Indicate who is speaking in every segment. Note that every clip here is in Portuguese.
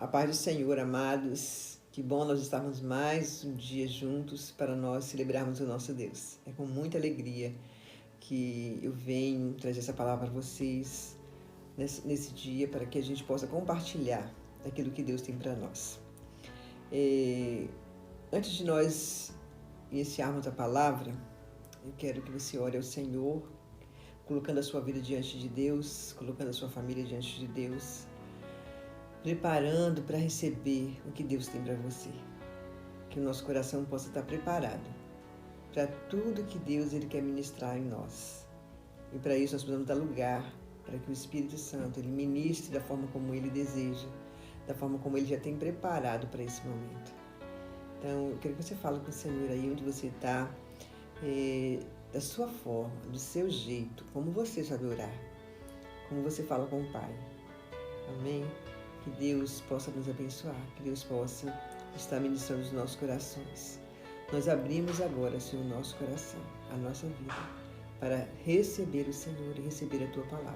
Speaker 1: A paz do Senhor, amados. Que bom nós estarmos mais um dia juntos para nós celebrarmos o nosso Deus. É com muita alegria que eu venho trazer essa palavra para vocês nesse dia, para que a gente possa compartilhar aquilo que Deus tem para nós. Antes de nós iniciarmos a palavra, eu quero que você ore ao Senhor, colocando a sua vida diante de Deus, colocando a sua família diante de Deus, preparando para receber o que Deus tem para você. Que o nosso coração possa estar preparado para tudo que Deus ele quer ministrar em nós. E para isso nós precisamos dar lugar para que o Espírito Santo ele ministre da forma como ele deseja, da forma como ele já tem preparado para esse momento. Então, eu quero que você fale com o Senhor aí onde você está, da sua forma, do seu jeito, como você sabe orar, como você fala com o Pai. Amém? Que Deus possa nos abençoar, que Deus possa estar ministrando os nossos corações. Nós abrimos agora, Senhor, o nosso coração, a nossa vida, para receber o Senhor e receber a Tua palavra.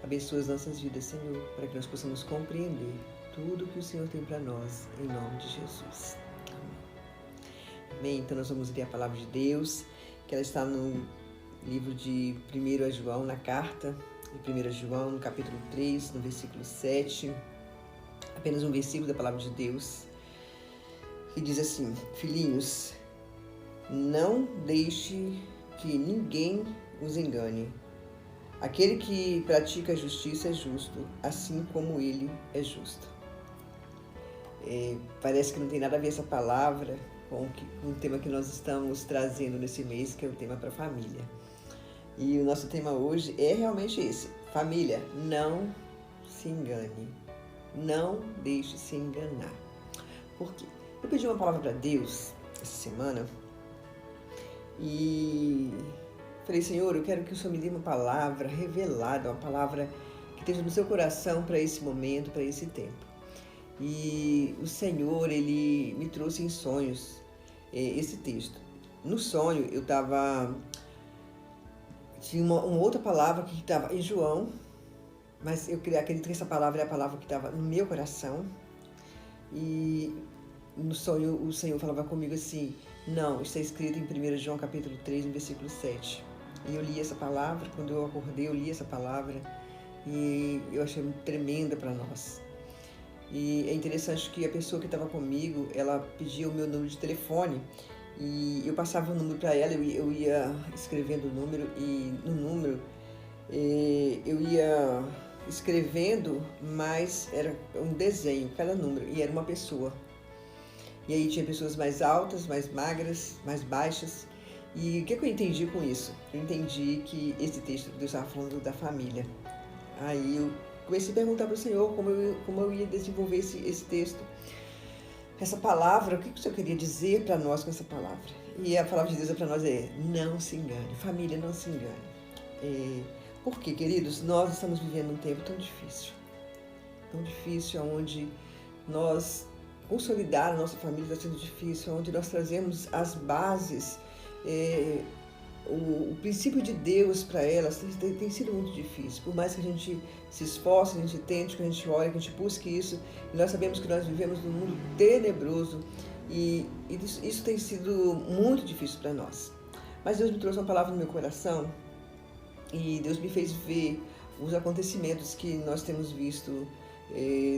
Speaker 1: Abençoa as nossas vidas, Senhor, para que nós possamos compreender tudo que o Senhor tem para nós, em nome de Jesus. Amém. Amém. Então nós vamos ler a palavra de Deus, que ela está no livro de 1 João, na carta de 1 João, no capítulo 3, no versículo 7. Apenas um versículo da palavra de Deus, que diz assim: Filhinhos, não deixe que ninguém os engane. Aquele que pratica a justiça é justo, assim como ele é justo. Parece que não tem nada a ver essa palavra com o tema que nós estamos trazendo nesse mês, que é o tema para a família. E o nosso tema hoje é realmente esse: família, não se engane. Não deixe se enganar. Por quê? Eu pedi uma palavra para Deus essa semana e falei: Senhor, eu quero que o Senhor me dê uma palavra revelada, uma palavra que esteja no seu coração para esse momento, para esse tempo. E o Senhor, Ele me trouxe em sonhos esse texto. No sonho, eu tinha uma outra palavra que estava em João, mas eu acredito que essa palavra é a palavra que estava no meu coração. E no sonho o Senhor falava comigo assim: não, está escrito em 1 João capítulo 3, no versículo 7. E eu li essa palavra, quando eu acordei eu li essa palavra e eu achei muito tremenda para nós. E é interessante que a pessoa que estava comigo, ela pedia o meu número de telefone e eu passava o número para ela, eu ia escrevendo o número e no número eu ia escrevendo, mas era um desenho, cada número, e era uma pessoa. E aí tinha pessoas mais altas, mais magras, mais baixas. E o que eu entendi com isso? Eu entendi que esse texto Deus estava falando da família. Aí eu comecei a perguntar para o Senhor como eu ia desenvolver esse texto, essa palavra, o que o Senhor queria dizer para nós com essa palavra. E a palavra de Deus para nós é: não se engane, família, não se engane. Por quê, queridos? Nós estamos vivendo um tempo tão difícil, onde nós consolidar a nossa família está sendo difícil, onde nós trazemos as bases, o princípio de Deus para elas tem sido muito difícil. Por mais que a gente se esforce, a gente tente, que a gente ore, que a gente busque isso, e nós sabemos que nós vivemos num mundo tenebroso e isso tem sido muito difícil para nós. Mas Deus me trouxe uma palavra no meu coração e Deus me fez ver os acontecimentos que nós temos visto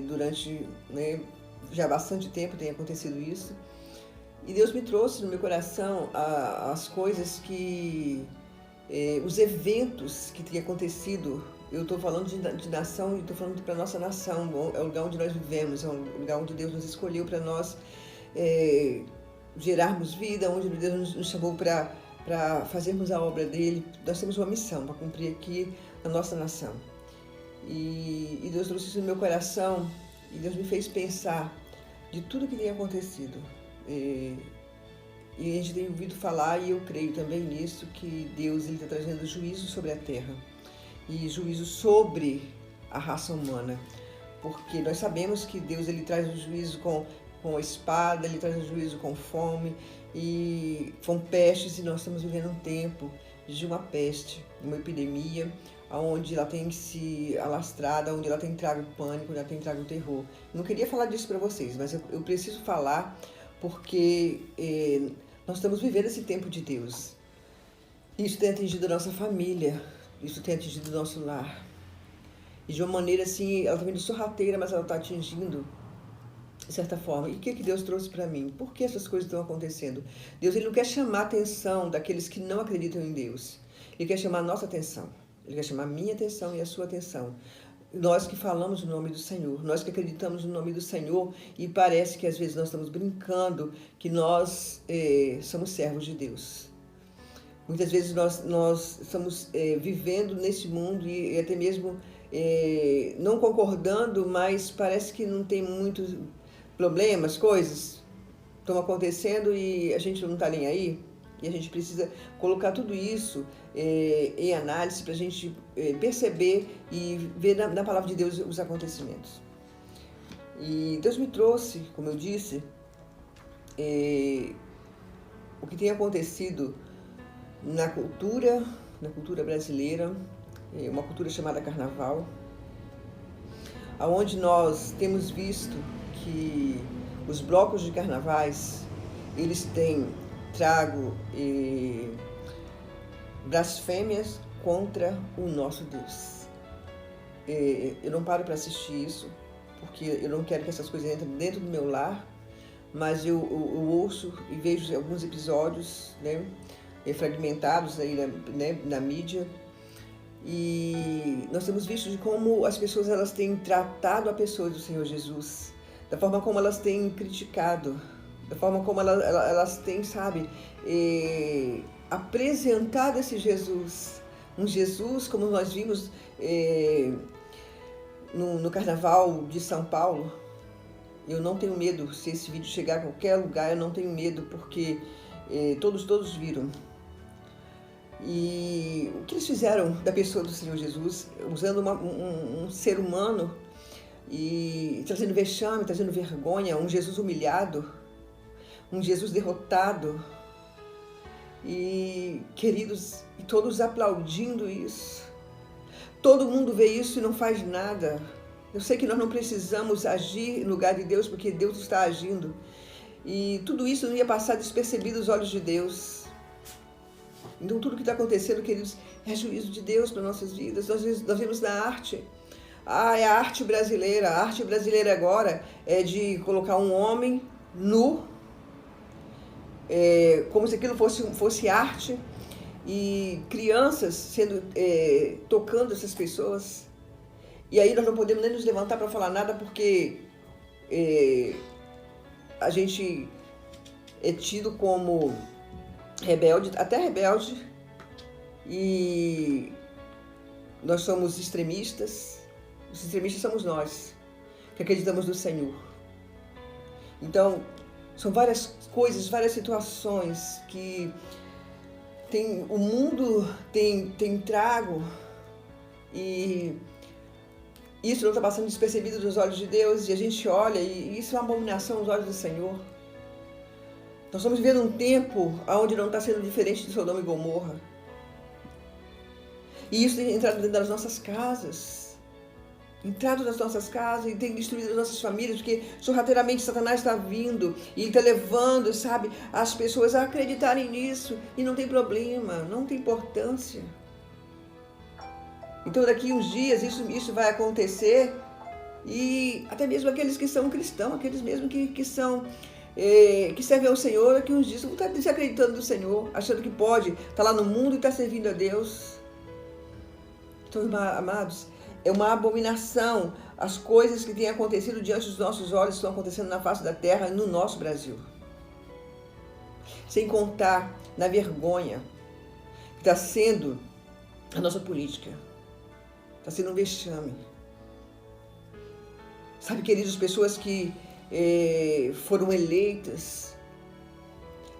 Speaker 1: durante, já há bastante tempo tem acontecido isso. E Deus me trouxe no meu coração as coisas os eventos que têm acontecido. Eu estou falando de nação e estou falando para a nossa nação. É o lugar onde nós vivemos, é o lugar onde Deus nos escolheu para nós gerarmos vida, onde Deus nos chamou para fazermos a obra dele. Nós temos uma missão para cumprir aqui na nossa nação. E Deus trouxe isso no meu coração e Deus me fez pensar de tudo que tem acontecido. E a gente tem ouvido falar, e eu creio também nisso, que Deus está trazendo juízo sobre a terra e juízo sobre a raça humana, porque nós sabemos que Deus ele traz o juízo com a espada, ele traz o juízo com fome e com pestes, e nós estamos vivendo um tempo de uma peste, uma epidemia, onde ela tem se alastrado, onde ela tem trago pânico, onde ela tem trago terror. Eu não queria falar disso para vocês, mas eu preciso falar porque nós estamos vivendo esse tempo de Deus. Isso tem atingido a nossa família, isso tem atingido o nosso lar. E de uma maneira assim, ela está vindo sorrateira, mas ela está atingindo de certa forma. E o que Deus trouxe para mim? Por que essas coisas estão acontecendo? Deus, Ele não quer chamar a atenção daqueles que não acreditam em Deus. Ele quer chamar a nossa atenção. Ele quer chamar a minha atenção e a sua atenção. Nós que falamos o nome do Senhor, nós que acreditamos no nome do Senhor, e parece que às vezes nós estamos brincando que nós somos servos de Deus. Muitas vezes nós estamos vivendo nesse mundo e até mesmo não concordando, mas parece que não tem muitos problemas, coisas estão acontecendo e a gente não está nem aí. E a gente precisa colocar tudo isso em análise para a gente perceber e ver na palavra de Deus os acontecimentos. E Deus me trouxe, como eu disse, o que tem acontecido na cultura brasileira, uma cultura chamada carnaval, onde nós temos visto que os blocos de carnavais, eles têm trago blasfêmias contra o nosso Deus. Eu não paro para assistir isso, porque eu não quero que essas coisas entrem dentro do meu lar, mas eu ouço e vejo alguns episódios, né, fragmentados aí na mídia, e nós temos visto de como as pessoas elas têm tratado a pessoa do Senhor Jesus, da forma como elas têm criticado, da forma como elas têm, sabe, apresentado esse Jesus. Um Jesus, como nós vimos no Carnaval de São Paulo. Eu não tenho medo, se esse vídeo chegar a qualquer lugar, eu não tenho medo, porque todos viram. E o que eles fizeram da pessoa do Senhor Jesus, usando um ser humano e trazendo vexame, trazendo vergonha, um Jesus humilhado, um Jesus derrotado, e queridos, e todos aplaudindo isso. Todo mundo vê isso e não faz nada. Eu sei que nós não precisamos agir no lugar de Deus, porque Deus está agindo. E tudo isso não ia passar despercebido aos olhos de Deus. Então tudo que está acontecendo, queridos, é juízo de Deus para nossas vidas. Nós vemos na arte. É a arte brasileira. A arte brasileira agora é de colocar um homem nu, como se aquilo fosse arte, e crianças tocando essas pessoas. E aí nós não podemos nem nos levantar para falar nada, porque a gente é tido como rebelde, até rebelde, e nós somos extremistas. Os extremistas somos nós, que acreditamos no Senhor. Então, são várias coisas, várias situações que o mundo tem trago, e isso não está passando despercebido dos olhos de Deus, e a gente olha, e isso é uma abominação aos olhos do Senhor. Nós estamos vivendo um tempo onde não está sendo diferente de Sodoma e Gomorra. E isso tem entrado dentro das nossas casas. Entrado nas nossas casas e tem destruído as nossas famílias, porque sorrateiramente Satanás está vindo e está levando, sabe, as pessoas a acreditarem nisso. E não tem problema, não tem importância. Então daqui uns dias isso vai acontecer, e até mesmo aqueles que são cristãos, aqueles mesmo que servem ao Senhor, daqui uns dias vão estar desacreditando do Senhor, achando que pode estar lá no mundo e estar servindo a Deus. Então, amados, é uma abominação as coisas que têm acontecido diante dos nossos olhos, estão acontecendo na face da terra e no nosso Brasil. Sem contar na vergonha que está sendo a nossa política. Está sendo um vexame. Sabe, queridos, pessoas que foram eleitas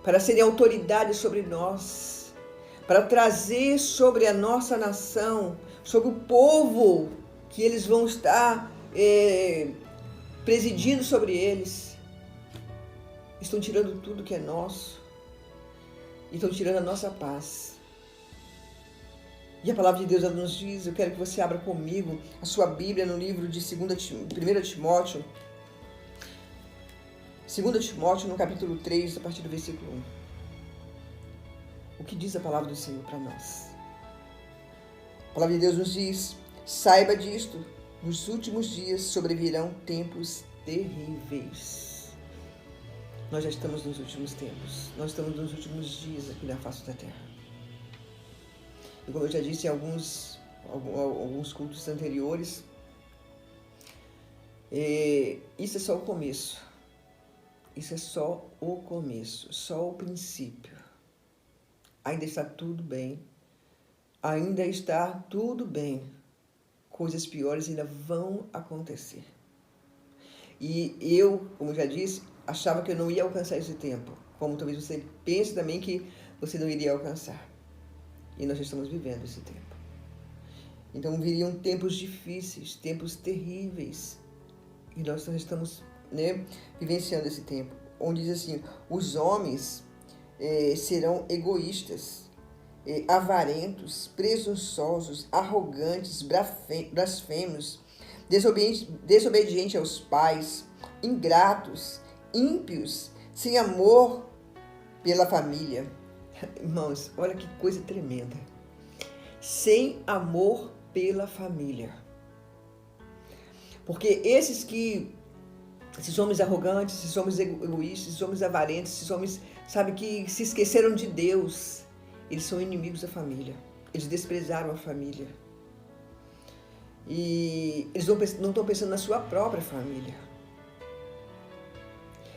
Speaker 1: para serem autoridade sobre nós, para trazer sobre a nossa nação, sobre o povo que eles vão estar presidindo sobre eles, estão tirando tudo que é nosso, e estão tirando a nossa paz. E a palavra de Deus ela nos diz, eu quero que você abra comigo a sua Bíblia no livro de 1 Timóteo. 2 Timóteo, no capítulo 3, a partir do versículo 1. O que diz a palavra do Senhor para nós? A palavra de Deus nos diz, saiba disto, nos últimos dias sobrevirão tempos terríveis. Nós já estamos nos últimos tempos, nós estamos nos últimos dias aqui na face da terra. E como eu já disse em alguns cultos anteriores, isso é só o começo. Isso é só o começo, só o princípio. Ainda está tudo bem. Ainda está tudo bem. Coisas piores ainda vão acontecer. E eu, como já disse, achava que eu não ia alcançar esse tempo. Como talvez você pense também que você não iria alcançar. E nós estamos vivendo esse tempo. Então viriam tempos difíceis, tempos terríveis. E nós estamos vivenciando esse tempo. Onde diz assim, os homens serão egoístas, avarentos, presunçosos, arrogantes, blasfemos, desobedientes aos pais, ingratos, ímpios, sem amor pela família. Irmãos, olha que coisa tremenda. Sem amor pela família. Porque esses homens arrogantes, esses homens egoístas, esses homens avarentos, esses homens, sabe, que se esqueceram de Deus, eles são inimigos da família. Eles desprezaram a família. E eles não estão pensando na sua própria família.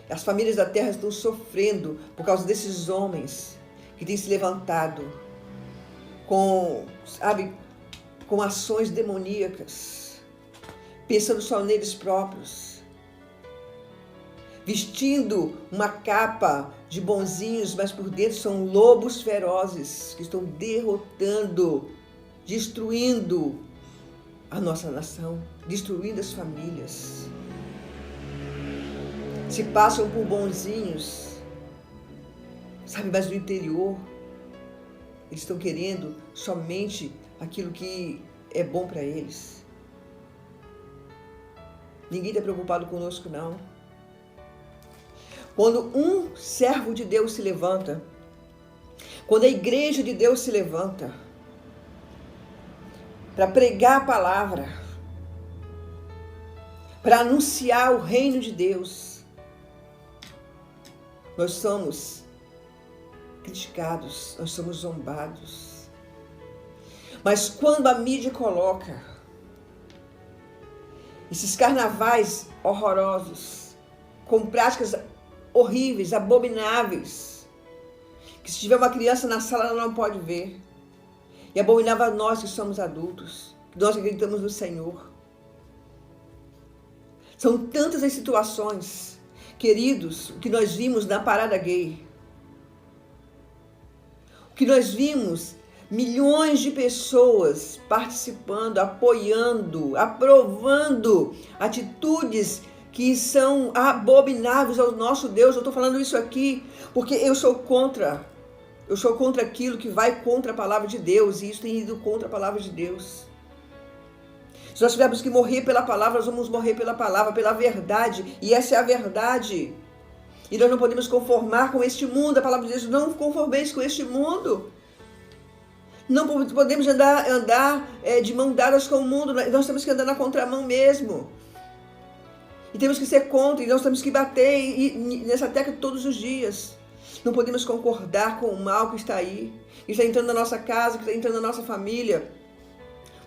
Speaker 1: As famílias da terra estão sofrendo por causa desses homens que têm se levantado com ações demoníacas, pensando só neles próprios, vestindo uma capa de bonzinhos, mas por dentro são lobos ferozes que estão derrotando, destruindo a nossa nação, destruindo as famílias. Se passam por bonzinhos, sabe, mas no interior eles estão querendo somente aquilo que é bom para eles. Ninguém está preocupado conosco, não. Quando um servo de Deus se levanta, quando a igreja de Deus se levanta para pregar a palavra, para anunciar o reino de Deus, nós somos criticados, nós somos zombados. Mas quando a mídia coloca esses carnavais horrorosos, com práticas horríveis, abomináveis, que se tiver uma criança na sala ela não pode ver, e abominável a nós que somos adultos, que nós acreditamos no Senhor. São tantas as situações, queridos, o que nós vimos na parada gay, o que nós vimos, milhões de pessoas participando, apoiando, aprovando atitudes que são abomináveis ao nosso Deus. Eu estou falando isso aqui porque eu sou contra aquilo que vai contra a palavra de Deus, e isso tem ido contra a palavra de Deus. Se nós tivermos que morrer pela palavra, nós vamos morrer pela palavra, pela verdade, e essa é a verdade. E nós não podemos conformar com este mundo. A palavra de Deus, não conformeis com este mundo. Não podemos andar de mão dadas com o mundo. Nós temos que andar na contramão mesmo. E temos que ser contra, e nós temos que bater nessa tecla todos os dias. Não podemos concordar com o mal que está aí, que está entrando na nossa casa, que está entrando na nossa família.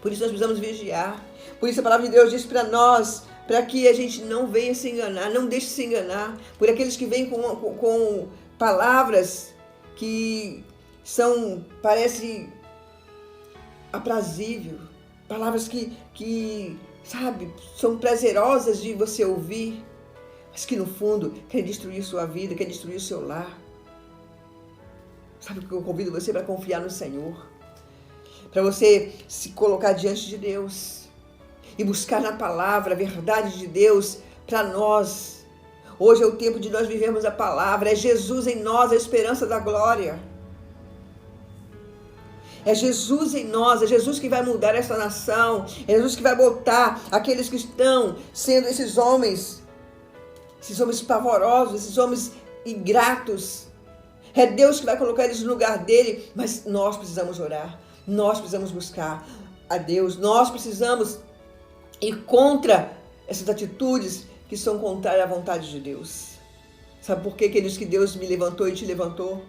Speaker 1: Por isso nós precisamos vigiar. Por isso a palavra de Deus diz para nós, para que a gente não venha se enganar, não deixe se enganar por aqueles que vêm com palavras que parece aprazível, palavras que sabe, são prazerosas de você ouvir, mas que no fundo quer destruir sua vida, quer destruir o seu lar. Sabe o que eu convido você para confiar no Senhor, para você se colocar diante de Deus e buscar na palavra a verdade de Deus para nós. Hoje é o tempo de nós vivermos a palavra, é Jesus em nós, a esperança da glória. É Jesus em nós, é Jesus que vai mudar essa nação, é Jesus que vai botar aqueles que estão sendo esses homens pavorosos, esses homens ingratos. É Deus que vai colocar eles no lugar dele, mas nós precisamos orar, nós precisamos buscar a Deus, nós precisamos ir contra essas atitudes que são contrárias à vontade de Deus. Sabe por que, queridos, que Deus me levantou e te levantou?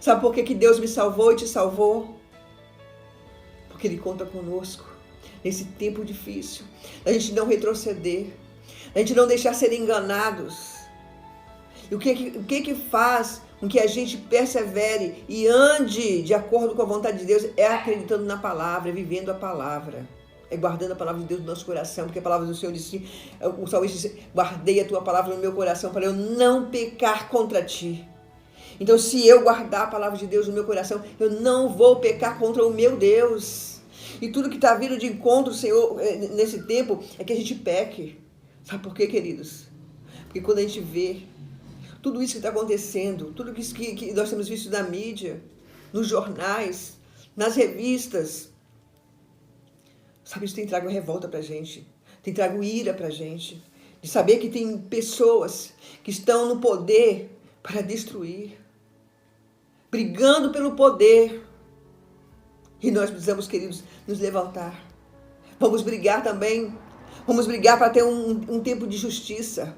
Speaker 1: Sabe por que Deus me salvou e te salvou? Porque Ele conta conosco nesse tempo difícil. A gente não retroceder, a gente não deixar ser enganados. E o que faz com que a gente persevere e ande de acordo com a vontade de Deus é acreditando na palavra, é vivendo a palavra. É guardando a palavra de Deus no nosso coração, porque a palavra do Senhor disse, o salmista disse, guardei a tua palavra no meu coração para eu não pecar contra ti. Então, se eu guardar a palavra de Deus no meu coração, eu não vou pecar contra o meu Deus. E tudo que está vindo de encontro, Senhor, nesse tempo, é que a gente peque. Sabe por quê, queridos? Porque quando a gente vê tudo isso que está acontecendo, tudo isso que nós temos visto na mídia, nos jornais, nas revistas, sabe, isso tem trago revolta pra gente, tem trago ira pra gente, de saber que tem pessoas que estão no poder para destruir, brigando pelo poder. E nós precisamos, queridos, nos levantar. Vamos brigar também, vamos brigar para ter um tempo de justiça,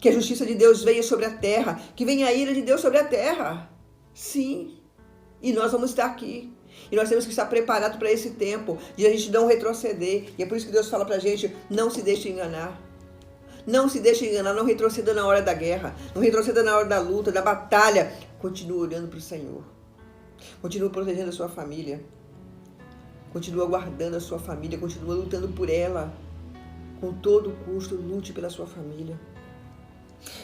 Speaker 1: que a justiça de Deus venha sobre a terra, que venha a ira de Deus sobre a terra. Sim, e nós vamos estar aqui. E nós temos que estar preparados para esse tempo, de a gente não retroceder. E é por isso que Deus fala para a gente, não se deixe enganar. Não se deixe enganar, não retroceda na hora da guerra, não retroceda na hora da luta, da batalha. Continue olhando para o Senhor. Continue protegendo a sua família. Continue guardando a sua família, continue lutando por ela. Com todo custo, lute pela sua família.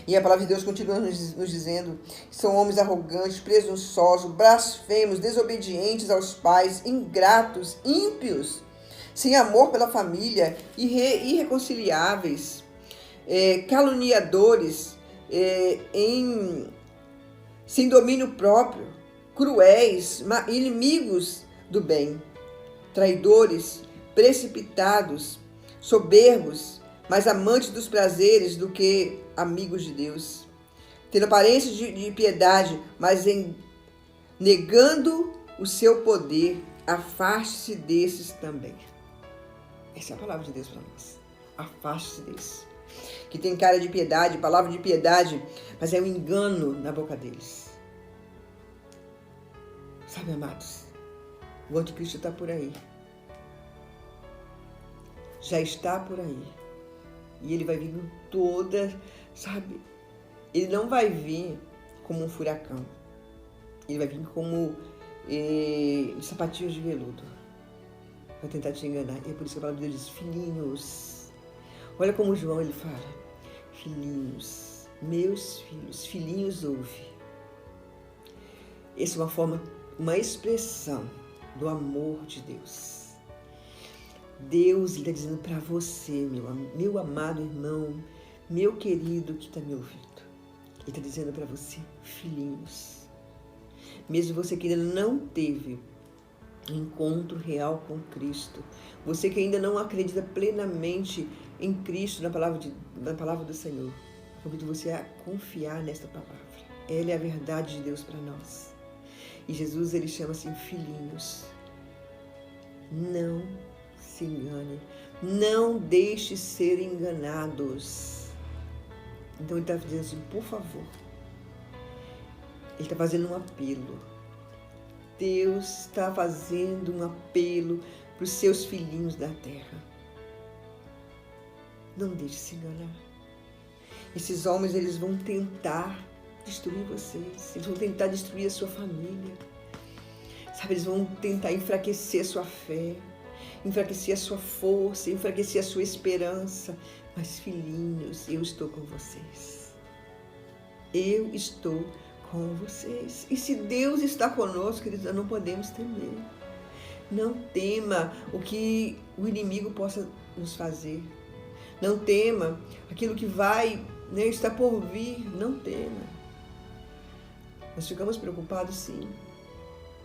Speaker 1: E a palavra de Deus continua nos dizendo, são homens arrogantes, presunçosos, blasfemos, desobedientes aos pais, ingratos, ímpios, sem amor pela família, irreconciliáveis, caluniadores, sem domínio próprio, cruéis, inimigos do bem, traidores, precipitados, soberbos, mais amantes dos prazeres do que amigos de Deus, tendo aparência de piedade, mas negando o seu poder, afaste-se desses também. Essa é a palavra de Deus para nós. Afaste-se desses. Que tem cara de piedade, palavra de piedade, mas é um engano na boca deles. Sabe, amados, o anticristo está por aí. Já está por aí. E ele vai vir com toda, sabe? Ele não vai vir como um furacão. Ele vai vir como sapatinhos de veludo. Vai tentar te enganar. E é por isso que a palavra de Deus diz, filhinhos. Olha como João ele fala. Filhinhos, meus filhos, filhinhos ouve. Essa é uma forma, uma expressão do amor de Deus. Deus está dizendo para você, meu amado irmão, meu querido que está me ouvindo. Ele está dizendo para você, filhinhos. Mesmo você que ainda não teve encontro real com Cristo, você que ainda não acredita plenamente em Cristo, na palavra do Senhor, eu convido você a confiar nesta palavra. Ela é a verdade de Deus para nós. E Jesus, ele chama assim, filhinhos. Não se engane, não deixe ser enganados. Então ele está dizendo assim, por favor, ele está fazendo um apelo. Deus está fazendo um apelo para os seus filhinhos da terra. Não deixe se enganar. Esses homens, eles vão tentar destruir vocês, eles vão tentar destruir a sua família, sabe, eles vão tentar enfraquecer a sua fé, enfraquecer a sua força, enfraquecer a sua esperança. Mas, filhinhos, eu estou com vocês. Eu estou com vocês. E se Deus está conosco, queridos, nós não podemos temer. Não tema o que o inimigo possa nos fazer. Não tema aquilo que vai, estar por vir. Não tema. Nós ficamos preocupados, sim.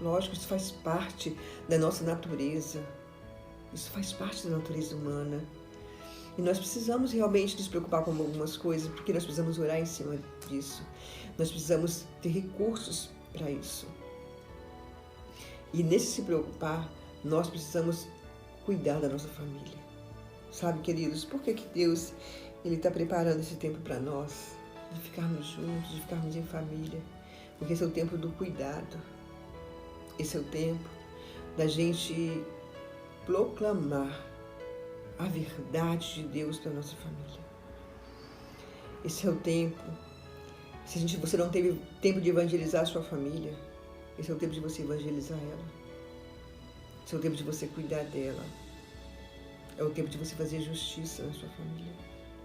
Speaker 1: Lógico, isso faz parte da nossa natureza. Isso faz parte da natureza humana. E nós precisamos realmente nos preocupar com algumas coisas, porque nós precisamos orar em cima disso. Nós precisamos ter recursos para isso. E nesse se preocupar, nós precisamos cuidar da nossa família. Sabe, queridos, por que Deus está preparando esse tempo para nós? De ficarmos juntos, de ficarmos em família. Porque esse é o tempo do cuidado. Esse é o tempo da gente proclamar a verdade de Deus para a nossa família. Esse é o tempo. Se você não teve tempo de evangelizar a sua família, esse é o tempo de você evangelizar ela. Esse é o tempo de você cuidar dela. É o tempo de você fazer justiça na sua família.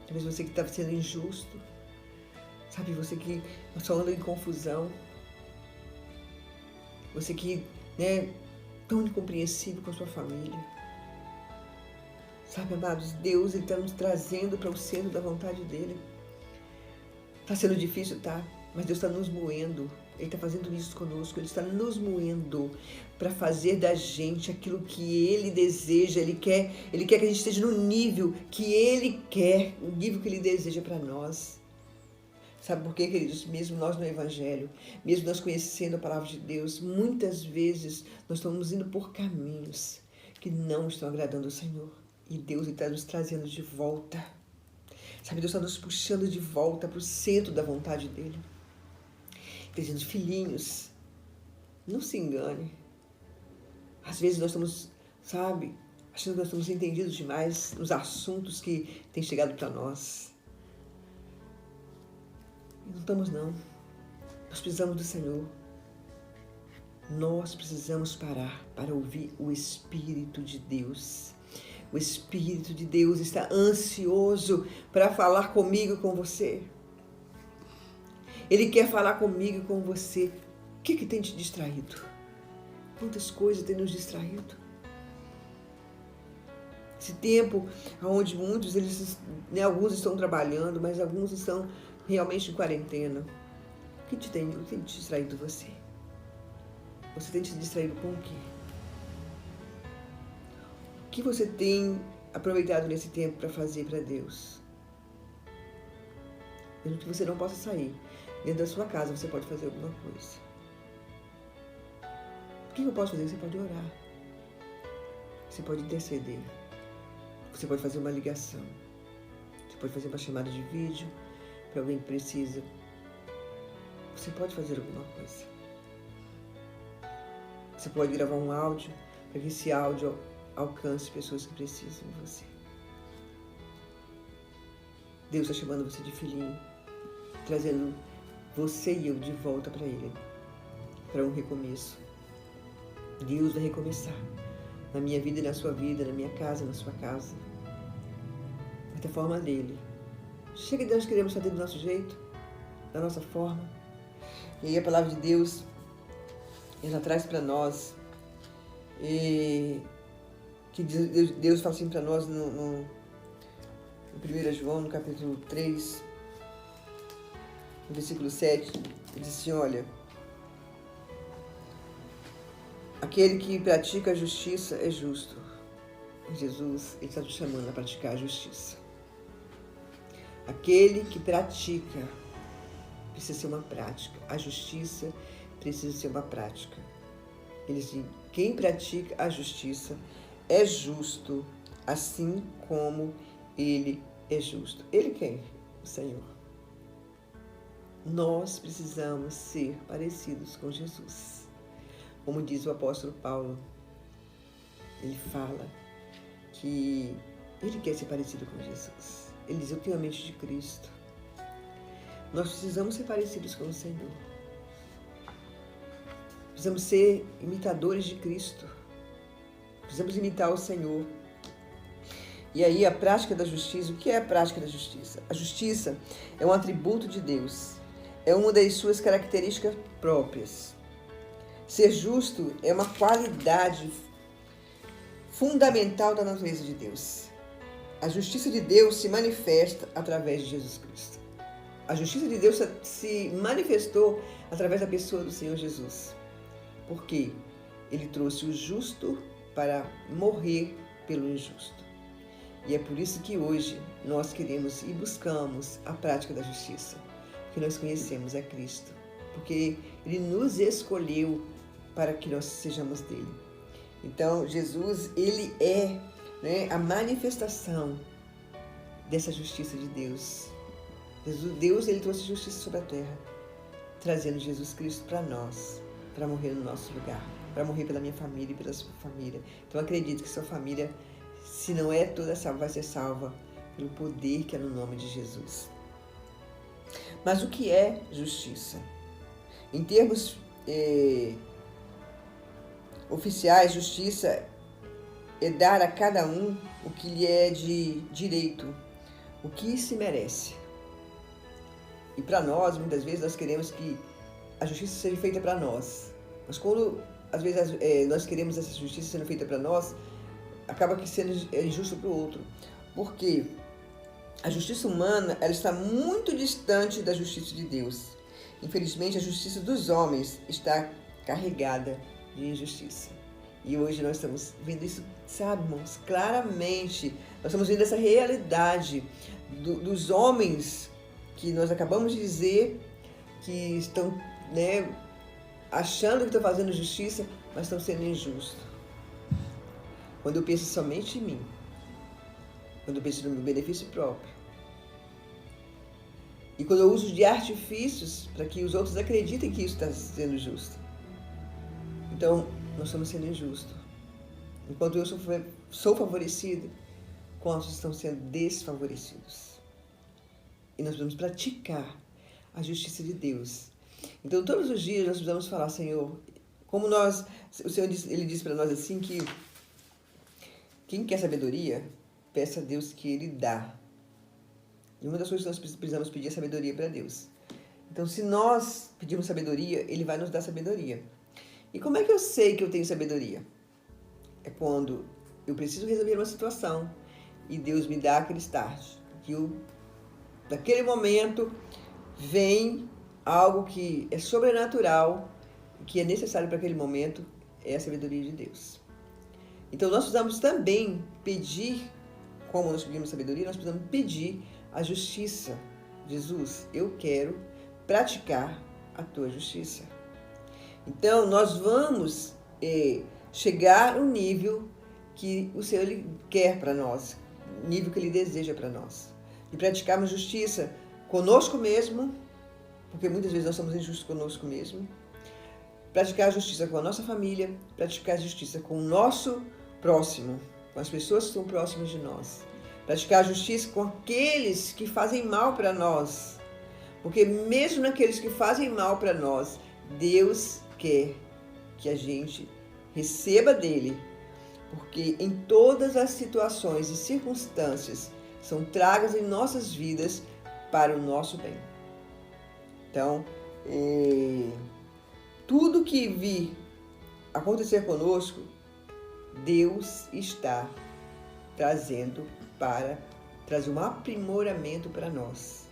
Speaker 1: Talvez você que está sendo injusto, sabe, você que só anda em confusão, você que, tão incompreensível com a sua família. Sabe, amados, Deus está nos trazendo para o centro da vontade dEle. Está sendo difícil, tá? Mas Deus está nos moendo. Ele está fazendo isso conosco. Ele está nos moendo para fazer da gente aquilo que Ele deseja. Ele quer que a gente esteja no nível que Ele quer, o nível que Ele deseja para nós. Sabe por quê, queridos? Mesmo nós no Evangelho, mesmo nós conhecendo a palavra de Deus, muitas vezes nós estamos indo por caminhos que não estão agradando ao Senhor. E Deus está nos trazendo de volta. Sabe, Deus está nos puxando de volta para o centro da vontade dEle. Dizendo, filhinhos, não se engane. Às vezes nós estamos, sabe, achando que nós estamos entendidos demais nos assuntos que têm chegado para nós. E não estamos, não. Nós precisamos do Senhor. Nós precisamos parar para ouvir o Espírito de Deus. O Espírito de Deus está ansioso para falar comigo e com você. Ele quer falar comigo e com você. O que tem te distraído? Quantas coisas tem nos distraído? Esse tempo onde muitos, alguns estão trabalhando, mas alguns estão realmente em quarentena. O que tem distraído você? Você tem te distraído com o quê? O que você tem aproveitado nesse tempo para fazer para Deus? Mesmo que você não possa sair, dentro da sua casa você pode fazer alguma coisa. O que eu posso fazer? Você pode orar. Você pode interceder. Você pode fazer uma ligação. Você pode fazer uma chamada de vídeo para alguém que precisa. Você pode fazer alguma coisa. Você pode gravar um áudio para que esse áudio alcance pessoas que precisam de você. Deus está chamando você de filhinho, trazendo você e eu de volta para Ele, para um recomeço. Deus vai recomeçar na minha vida e na sua vida, na minha casa, na sua casa, da forma dele. Chega de nós queremos fazer do nosso jeito, da nossa forma. E aí a palavra de Deus, ela traz para nós, que Deus fala assim para nós no 1 João, no capítulo 3, no versículo 7, ele diz assim, olha, aquele que pratica a justiça é justo. Jesus, ele está te chamando a praticar a justiça. Aquele que pratica precisa ser uma prática. A justiça precisa ser uma prática. Ele diz, quem pratica a justiça é justo, assim como ele é justo. Ele quem? O Senhor. Nós precisamos ser parecidos com Jesus. Como diz o apóstolo Paulo, ele fala que ele quer ser parecido com Jesus. Ele diz, eu tenho a mente de Cristo. Nós precisamos ser parecidos com o Senhor. Precisamos ser imitadores de Cristo. Precisamos imitar o Senhor. E aí a prática da justiça, o que é a prática da justiça? A justiça é um atributo de Deus. É uma das suas características próprias. Ser justo é uma qualidade fundamental da natureza de Deus. A justiça de Deus se manifesta através de Jesus Cristo. A justiça de Deus se manifestou através da pessoa do Senhor Jesus. Por quê? Ele trouxe o justo para morrer pelo injusto. E é por isso que hoje nós queremos e buscamos a prática da justiça, porque nós conhecemos a Cristo, porque Ele nos escolheu para que nós sejamos dele. Então, Jesus, Ele é, né, a manifestação dessa justiça de Deus. Deus, Ele trouxe justiça sobre a terra, trazendo Jesus Cristo para nós, para morrer no nosso lugar, para morrer pela minha família e pela sua família. Então, acredito que sua família, se não é toda salva, vai ser salva pelo poder que é no nome de Jesus. Mas o que é justiça? Em termos oficiais, justiça é dar a cada um o que lhe é de direito, o que se merece. E para nós, muitas vezes, nós queremos que a justiça seja feita para nós. Mas quando, às vezes, nós queremos essa justiça sendo feita para nós, acaba que sendo injusto para o outro. Porque a justiça humana, ela está muito distante da justiça de Deus. Infelizmente, a justiça dos homens está carregada de injustiça. E hoje nós estamos vendo isso, sabe, irmãos, claramente. Nós estamos vendo essa realidade dos homens que nós acabamos de dizer que estão, né, achando que estão fazendo justiça, mas estão sendo injustos. Quando eu penso somente em mim, quando eu penso no meu benefício próprio, e quando eu uso de artifícios para que os outros acreditem que isso está sendo justo, então nós estamos sendo injustos. Enquanto eu sou favorecido, quantos estão sendo desfavorecidos? E nós precisamos praticar a justiça de Deus. Então, todos os dias nós precisamos falar, Senhor, como nós, o Senhor Ele diz para nós assim que quem quer sabedoria, peça a Deus que Ele dá. E uma das coisas que nós precisamos pedir é sabedoria para Deus. Então, se nós pedirmos sabedoria, Ele vai nos dar sabedoria. E como é que eu sei que eu tenho sabedoria? É quando eu preciso resolver uma situação e Deus me dá aquele start. Que naquele momento vem algo que é sobrenatural, que é necessário para aquele momento, é a sabedoria de Deus. Então nós precisamos também pedir, como nós pedimos sabedoria, nós precisamos pedir a justiça. Jesus, eu quero praticar a tua justiça. Então nós vamos chegar no nível que o Senhor Ele quer para nós, o nível que Ele deseja para nós. De praticarmos justiça conosco mesmo, porque muitas vezes nós somos injustos conosco mesmo. Praticar a justiça com a nossa família, praticar a justiça com o nosso próximo, com as pessoas que estão próximas de nós. Praticar a justiça com aqueles que fazem mal para nós. Porque mesmo naqueles que fazem mal para nós, Deus quer que a gente receba dele. Porque em todas as situações e circunstâncias são tragas em nossas vidas para o nosso bem. Então, tudo que vir acontecer conosco, Deus está trazendo para trazer um aprimoramento para nós,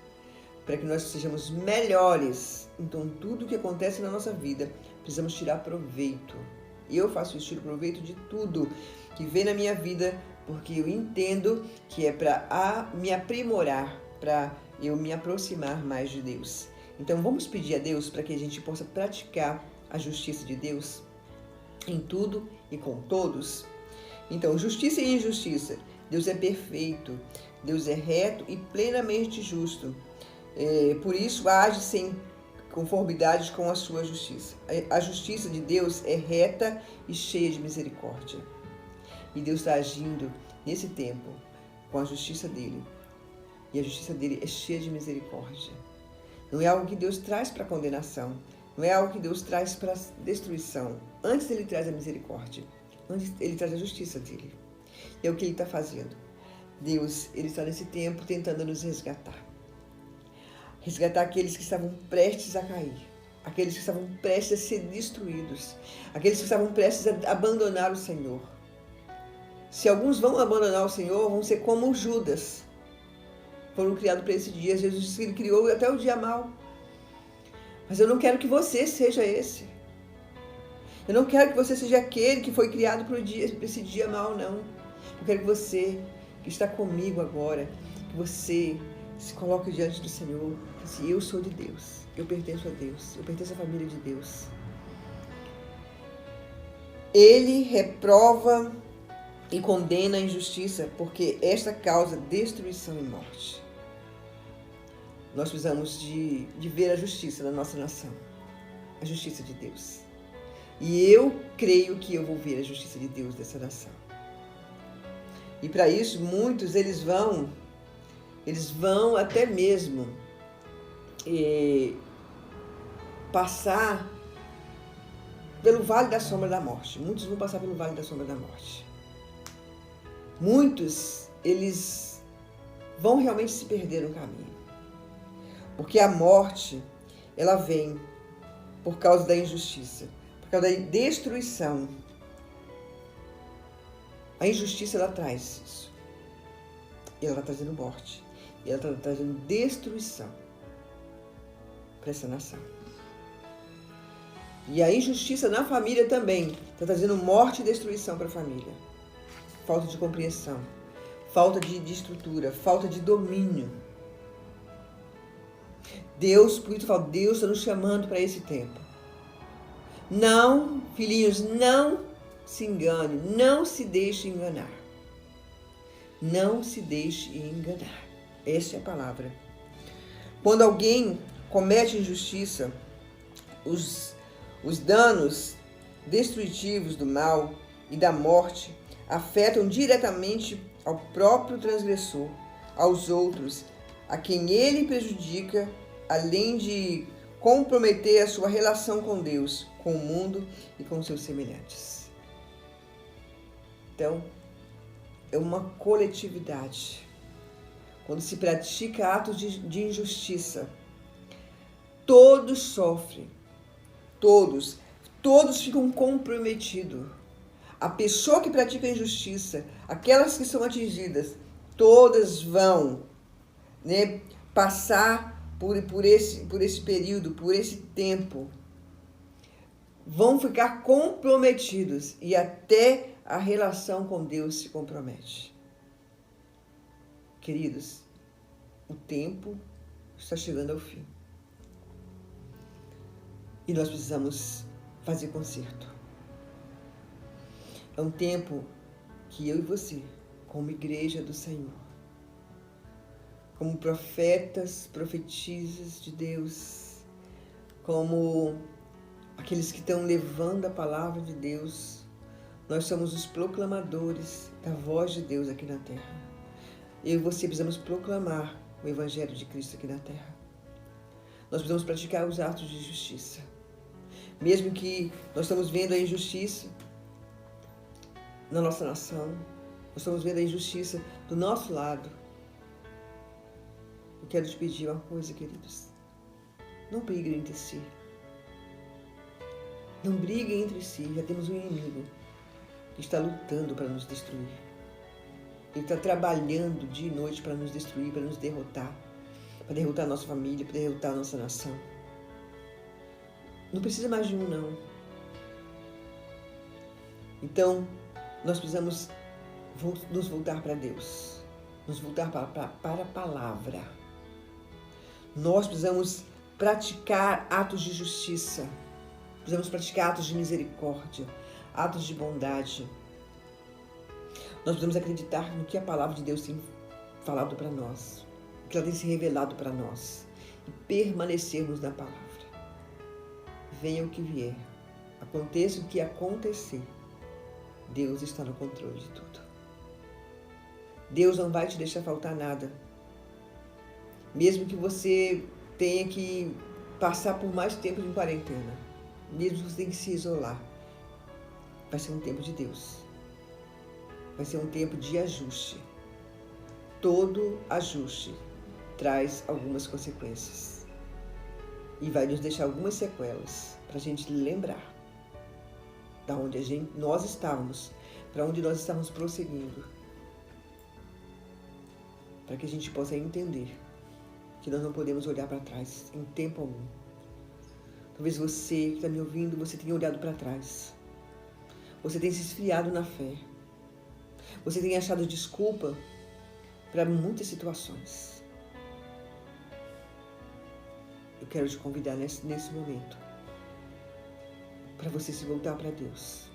Speaker 1: para que nós sejamos melhores. Então, tudo que acontece na nossa vida, precisamos tirar proveito. E eu faço isso, tiro proveito de tudo que vem na minha vida, porque eu entendo que é para me aprimorar, para eu me aproximar mais de Deus. Então vamos pedir a Deus para que a gente possa praticar a justiça de Deus em tudo e com todos. Então, justiça e injustiça. Deus é perfeito, Deus é reto e plenamente justo. Por isso age sem conformidade com a sua justiça. A justiça de Deus é reta e cheia de misericórdia. E Deus está agindo nesse tempo com a justiça dele. E a justiça dele é cheia de misericórdia. Não é algo que Deus traz para condenação. Não é algo que Deus traz para destruição. Antes ele traz a misericórdia. Antes ele traz a justiça dele. E é o que ele está fazendo. Deus, ele está nesse tempo tentando nos resgatar. Resgatar aqueles que estavam prestes a cair. Aqueles que estavam prestes a ser destruídos. Aqueles que estavam prestes a abandonar o Senhor. Se alguns vão abandonar o Senhor, vão ser como Judas. Foram criados para esse dia. Jesus disse que ele criou até o dia mau. Mas eu não quero que você seja esse. Eu não quero que você seja aquele que foi criado para esse dia mau, não. Eu quero que você, que está comigo agora, que você se coloque diante do Senhor. Assim, eu sou de Deus, eu pertenço a Deus, eu pertenço à família de Deus. Ele reprova e condena a injustiça, porque esta causa destruição e morte. Nós precisamos de ver a justiça da nossa nação, a justiça de Deus. E eu creio que eu vou ver a justiça de Deus dessa nação. E para isso, muitos eles vão até mesmo passar pelo vale da sombra da morte. Muitos vão passar pelo vale da sombra da morte. Muitos, eles vão realmente se perder no caminho. Porque a morte, ela vem por causa da injustiça, por causa da destruição. A injustiça, ela traz isso. E ela está trazendo morte. E ela está trazendo destruição para essa nação. E a injustiça na família também está trazendo morte e destruição para a família. Falta de compreensão, falta de estrutura, falta de domínio. Deus, por isso eu falo, Deus está nos chamando para esse tempo. Não, filhinhos, não se engane, não se deixe enganar. Não se deixe enganar. Essa é a palavra. Quando alguém comete injustiça, os danos destrutivos do mal e da morte afetam diretamente ao próprio transgressor, aos outros, a quem ele prejudica, além de comprometer a sua relação com Deus, com o mundo e com seus semelhantes. Então, é uma coletividade. Quando se pratica atos de injustiça, todos sofrem, todos ficam comprometidos. A pessoa que pratica a injustiça, aquelas que são atingidas, todas vão, passar por esse período, por esse tempo, vão ficar comprometidos e até a relação com Deus se compromete. Queridos, o tempo está chegando ao fim. E nós precisamos fazer conserto. É um tempo que eu e você, como igreja do Senhor, como profetas, profetisas de Deus, como aqueles que estão levando a palavra de Deus, nós somos os proclamadores da voz de Deus aqui na terra. Eu e você precisamos proclamar o Evangelho de Cristo aqui na terra. Nós precisamos praticar os atos de justiça. Mesmo que nós estamos vendo a injustiça na nossa nação, nós estamos vendo a injustiça do nosso lado. Eu quero te pedir uma coisa, queridos. Não briguem entre si. Não briguem entre si. Já temos um inimigo que está lutando para nos destruir. Ele está trabalhando dia e noite para nos destruir, para nos derrotar. Para derrotar a nossa família, para derrotar a nossa nação. Não precisa mais de um, não. Então, nós precisamos nos voltar para Deus. Nos voltar para a palavra. Nós precisamos praticar atos de justiça. Precisamos praticar atos de misericórdia, atos de bondade. Nós precisamos acreditar no que a palavra de Deus tem falado para nós, que ela tem se revelado para nós, e permanecermos na palavra. Venha o que vier, aconteça o que acontecer, Deus está no controle de tudo. Deus não vai te deixar faltar nada. Mesmo que você tenha que passar por mais tempo de quarentena, mesmo que você tenha que se isolar, vai ser um tempo de Deus. Vai ser um tempo de ajuste. Todo ajuste traz algumas consequências. E vai nos deixar algumas sequelas para a gente lembrar da onde nós estávamos, para onde nós estávamos prosseguindo. Para que a gente possa entender que nós não podemos olhar para trás em tempo algum. Talvez você que está me ouvindo, você tenha olhado para trás. Você tem se esfriado na fé. Você tem achado desculpa para muitas situações. Eu quero te convidar nesse momento para você se voltar para Deus,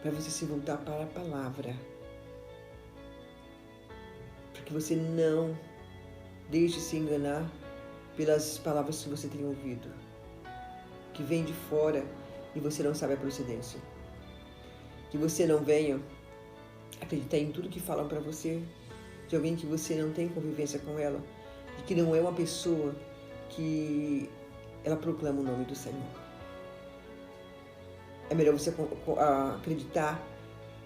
Speaker 1: para você se voltar para a palavra, para que você não deixe se enganar pelas palavras que você tem ouvido, que vêm de fora e você não sabe a procedência. Que você não venha acreditar em tudo que falam para você, de alguém que você não tem convivência com ela, e que não é uma pessoa que ela proclama o nome do Senhor. É melhor você acreditar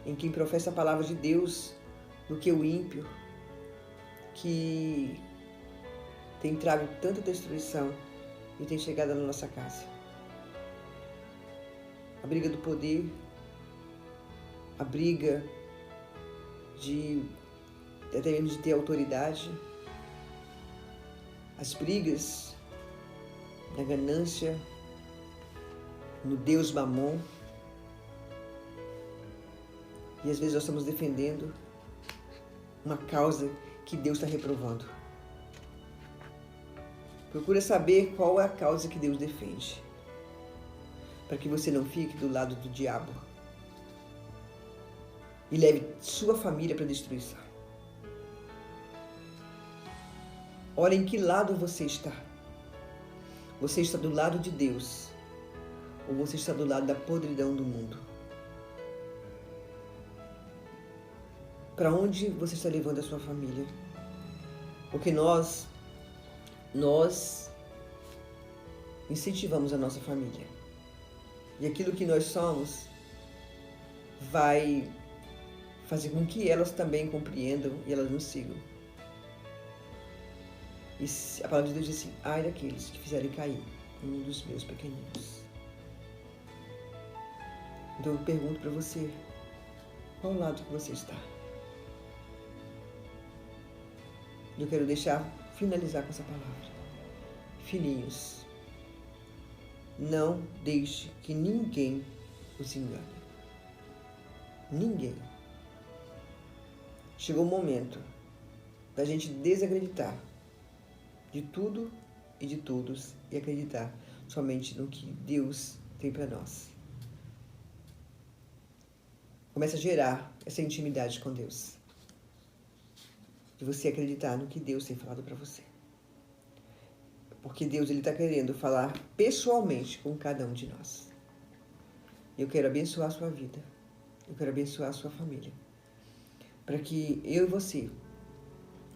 Speaker 1: em quem professa a palavra de Deus do que o ímpio, que tem trago tanta destruição e tem chegado na nossa casa. A briga do poder, a briga até mesmo de ter autoridade, as brigas na ganância, no Deus Mamon. E às vezes nós estamos defendendo uma causa que Deus está reprovando. Procura saber qual é a causa que Deus defende, para que você não fique do lado do diabo e leve sua família para a destruição. Olha em que lado você está. Você está do lado de Deus ou você está do lado da podridão do mundo? Para onde você está levando a sua família? Porque nós incentivamos a nossa família. E aquilo que nós somos vai fazer com que elas também compreendam e elas nos sigam. E a palavra de Deus diz assim: ai daqueles que fizerem cair um dos meus pequeninos. Então eu pergunto para você, qual lado que você está? Eu quero finalizar com essa palavra. Filhinhos, não deixe que ninguém os engane. Ninguém. Chegou o momento da gente desacreditar de tudo e de todos e acreditar somente no que Deus tem para nós. Começa a gerar essa intimidade com Deus. De você acreditar no que Deus tem falado para você. Porque Deus está querendo falar pessoalmente com cada um de nós. Eu quero abençoar a sua vida. Eu quero abençoar a sua família. Para que eu e você,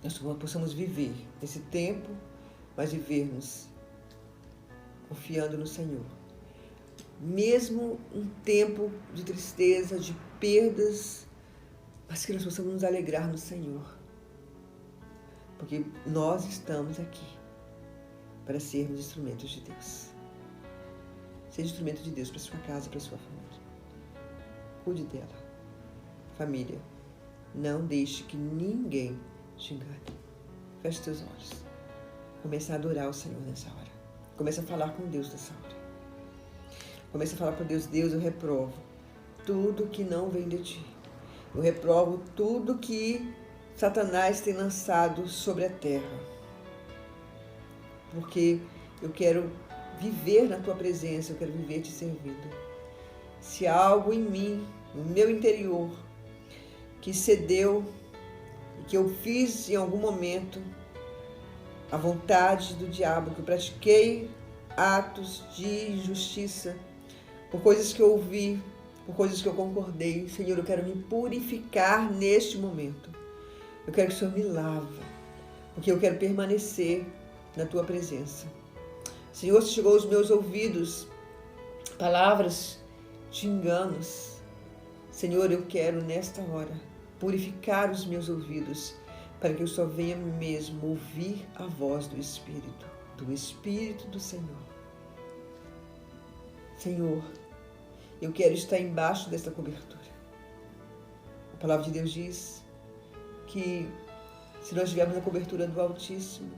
Speaker 1: nós possamos viver esse tempo, mas vivermos confiando no Senhor. Mesmo um tempo de tristeza, de perdas, mas que nós possamos nos alegrar no Senhor. Porque nós estamos aqui para sermos instrumentos de Deus. Seja instrumento de Deus para sua casa, para sua família. Cuide dela. Família, não deixe que ninguém te engane. Feche seus olhos. Comece a adorar o Senhor nessa hora. Comece a falar com Deus nessa hora. Comece a falar com Deus: Deus, eu reprovo tudo que não vem de ti. Eu reprovo tudo que Satanás tem lançado sobre a terra. Porque eu quero viver na tua presença, eu quero viver te servindo. Se há algo em mim, no meu interior, que cedeu, que eu fiz em algum momento a vontade do diabo, que eu pratiquei atos de injustiça, por coisas que eu ouvi, por coisas que eu concordei, Senhor, eu quero me purificar neste momento. Eu quero que o Senhor me lave, porque eu quero permanecer na tua presença. Senhor, se chegou aos meus ouvidos palavras de enganos, Senhor, eu quero nesta hora purificar os meus ouvidos, para que eu só venha mesmo ouvir a voz do Espírito do Senhor. Senhor, eu quero estar embaixo desta cobertura. A palavra de Deus diz que se nós estivermos na cobertura do Altíssimo,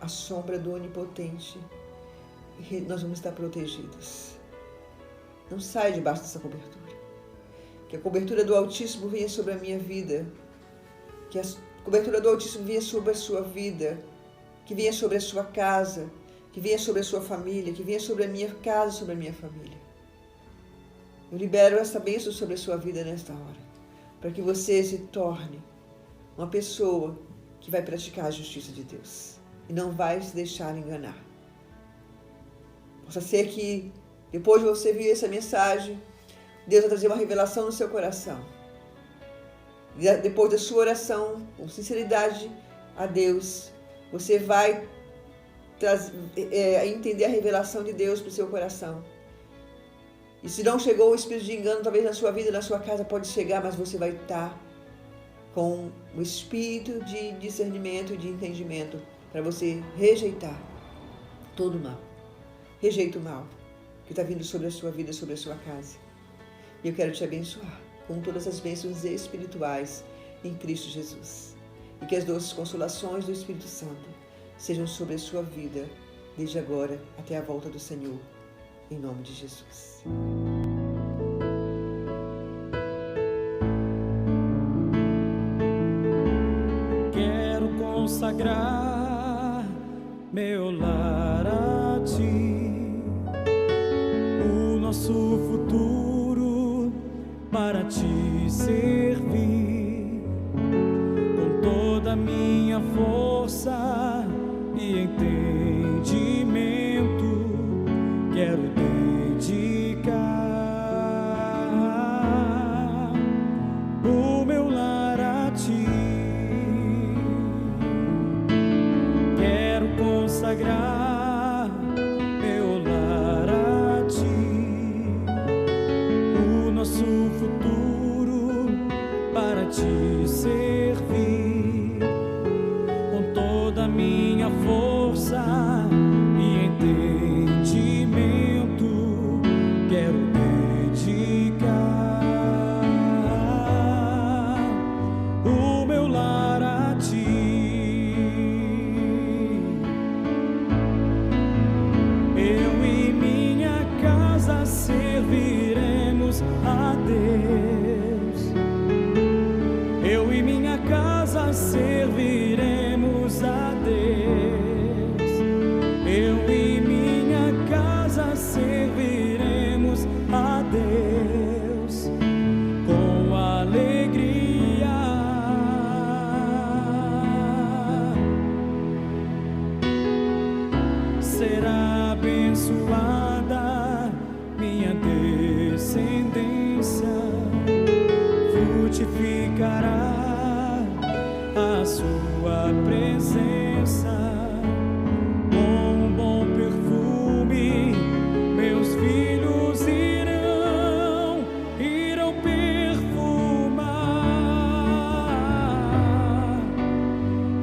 Speaker 1: a sombra do Onipotente, nós vamos estar protegidos. Não saia debaixo dessa cobertura. Que a cobertura do Altíssimo venha sobre a minha vida. Que a cobertura do Altíssimo venha sobre a sua vida. Que venha sobre a sua casa. Que venha sobre a sua família. Que venha sobre a minha casa, sobre a minha família. Eu libero essa bênção sobre a sua vida nesta hora. Para que você se torne uma pessoa que vai praticar a justiça de Deus. E não vai se deixar enganar. Possa ser que, depois de você ver essa mensagem, Deus vai trazer uma revelação no seu coração. Depois da sua oração, com sinceridade a Deus, você vai entender a revelação de Deus para o seu coração. E se não chegou o espírito de engano, talvez na sua vida, na sua casa, pode chegar, mas você vai estar com o espírito de discernimento e de entendimento para você rejeitar todo o mal. Rejeita o mal que está vindo sobre a sua vida, sobre a sua casa. E eu quero te abençoar com todas as bênçãos espirituais em Cristo Jesus. E que as doces consolações do Espírito Santo sejam sobre a sua vida, desde agora até a volta do Senhor, em nome de Jesus.
Speaker 2: Quero consagrar meu lar a Ti, o nosso futuro para Te servir, com toda a minha força e entendimento, quero dedicar o meu lar a Ti. Quero consagrar meu lar a Ti, o nosso futuro para Te servir, com toda a minha força e entendimento, quero dedicar o meu lar a Ti. Eu e minha casa serviremos a Deus. Eu e minha casa serviremos a Deus. Eu e minha casa serviremos a Deus com alegria. Será abençoada minha descendência, frutificará a sua presença. Com um bom perfume, meus filhos irão perfumar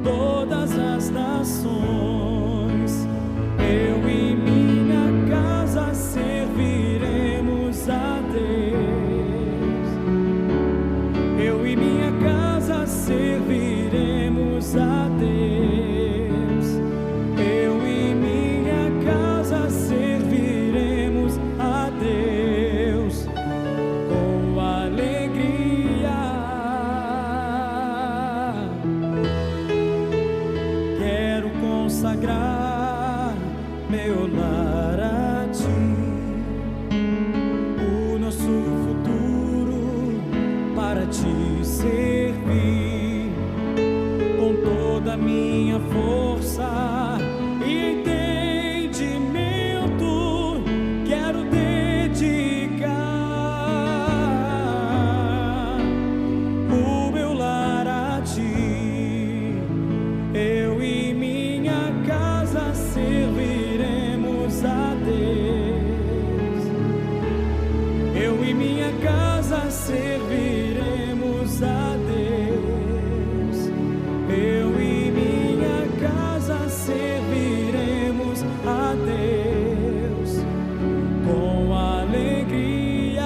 Speaker 2: todas as nações. Eu e minha casa serviremos a Deus. Eu e minha casa serviremos a Deus. Eu e minha casa serviremos a Deus com alegria. Quero consagrar meu lar a Ti, o nosso futuro para Te servir, com toda a minha força e entendimento, quero dedicar o meu lar a Ti. Eu e minha casa serviremos a Deus. Eu e minha casa serviremos a Deus. Eu e minha casa serviremos a Deus com alegria.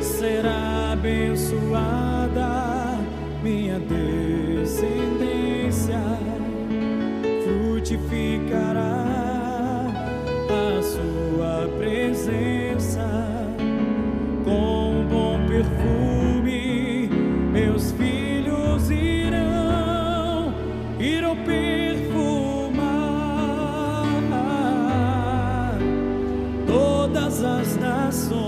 Speaker 2: Será abençoada minha descendência, frutificará a perfume, meus filhos irão perfumar todas as nações.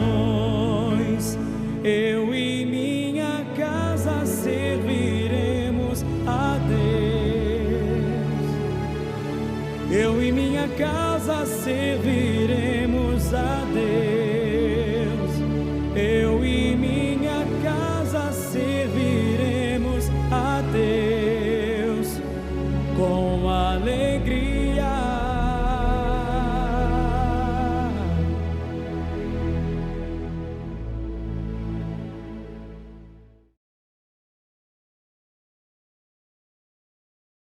Speaker 2: Eu e minha casa serviremos a Deus. Eu e minha casa serviremos a